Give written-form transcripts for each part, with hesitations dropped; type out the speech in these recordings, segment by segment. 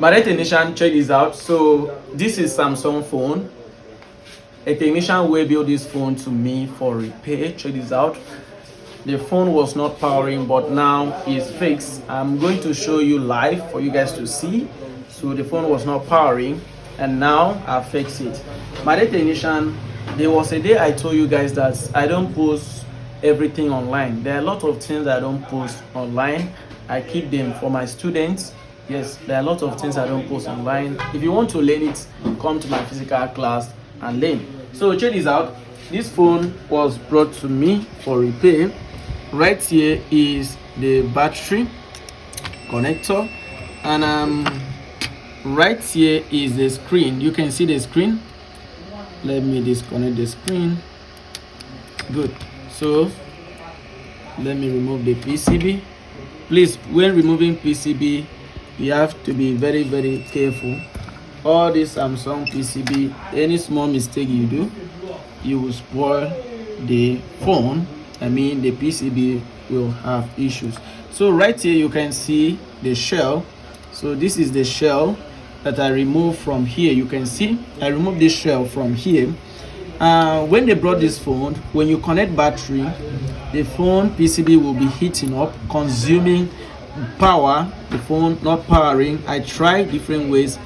My technician, check this out. So this is Samsung phone. A technician will build this phone to me for repair. Check this out. The phone was not powering, but now it's fixed. I'm going to show you live for you guys to see. So the phone was not powering, and now I fixed it. My technician, there was a day I told you guys that I don't post everything online. There are a lot of things I don't post online. I keep them for my students. Yes, there are a lot of things I don't post online. If you want to learn it, come to my physical class and learn. So check this out. This phone was brought to me for repair. Right here is the battery connector, and right here is the screen. You can see the screen. Let me disconnect the screen. Good. So let me remove the PCB. Please, when removing PCB, you have to be very careful. All this Samsung PCB, any small mistake you do, you will spoil the phone. I mean, the PCB will have issues. So right here you can see the shell. So this is the shell that I removed from here. You can see I removed this shell from here. When they brought this phone, when you connect battery, the phone PCB will be heating up, consuming power. The phone not powering. I tried different ways,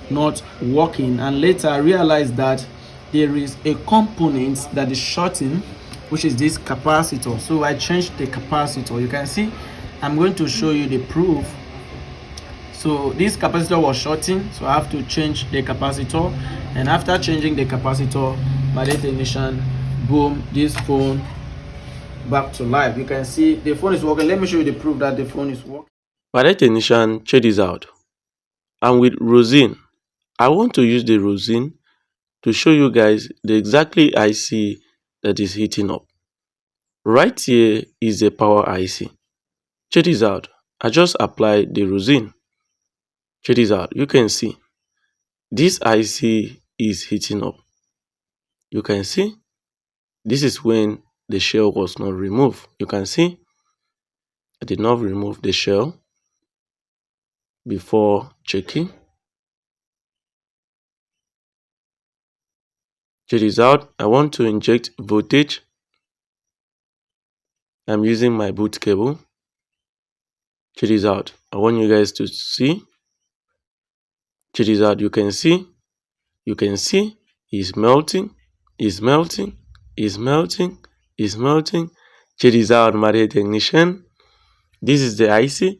not working, and later I realized that there is a component that is shorting, which is this capacitor. So I changed the capacitor. You can see I'm going to show you the proof. So this capacitor was shorting, so I have to change the capacitor, and after changing the capacitor, my technician, boom, this phone back to life. You can see the phone is working. Let me show you the proof that the phone is working. My technician, check this out. And with rosin, I want to use the rosin to show you guys the exactly IC that is heating up. Right here is the power IC. Check this out. I just applied the rosin. Check this out. You can see this IC is heating up. You can see this is when the shell was not removed. You can see I did not remove the shell before checking. Check this out. I want to inject voltage. I'm using my boot cable. Check this out. I want you guys to see. Check this out. You can see it's melting, it's melting, it's melting, it's melting. Check this out, my technician. This is the IC.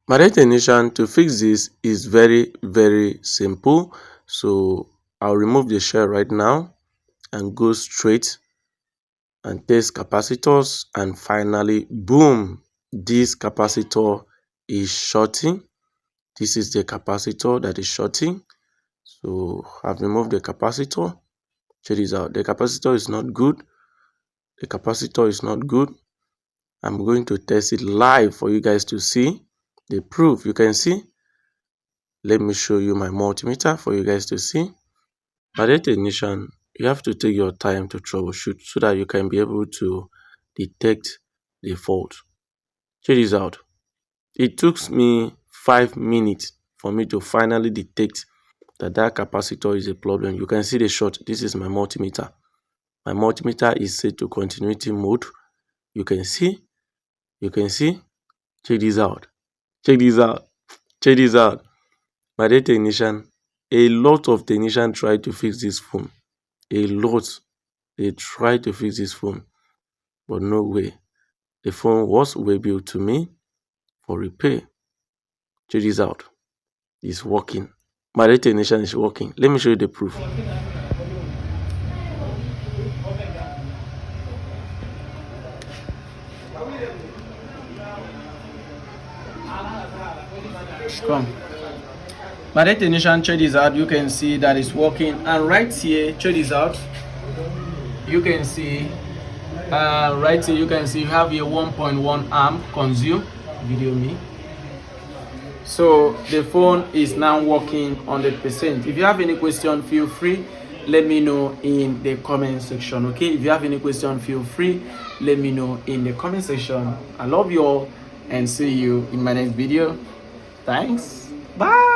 My technician, to fix this is very simple. So I'll remove the shell right now and go straight and test capacitors, and finally, boom, this capacitor is shorting. This is the capacitor that is shorting. So I've removed the capacitor. Check this out. The capacitor is not good. The capacitor is not good. I'm going to test it live for you guys to see the proof. You can see. Let me show you my multimeter for you guys to see. By the technician, you have to take your time to troubleshoot so that you can be able to detect the fault. Check this out. It took me 5 minutes for me to finally detect that capacitor is a problem. You can see the short. This is my multimeter. My multimeter is set to continuity mode. You can see. Check this out. Check this out. Check this out. My technician, a lot of technicians try to fix this phone. A lot. They try to fix this phone, but no way. The phone was rebuilt to me for repair. Check this out. It's working. My technician is working. Let me show you the proof. Come. My technician, check this out. You can see that it's working, and right here, check this out. You can see right here, you can see you have a 1.1 amp consume. Video me. So the phone is now working 100%. If you have any question, feel free, let me know in the comment section. Okay, if you have any question, feel free, let me know in the comment section. I love you all and see you in my next video. Thanks. Bye.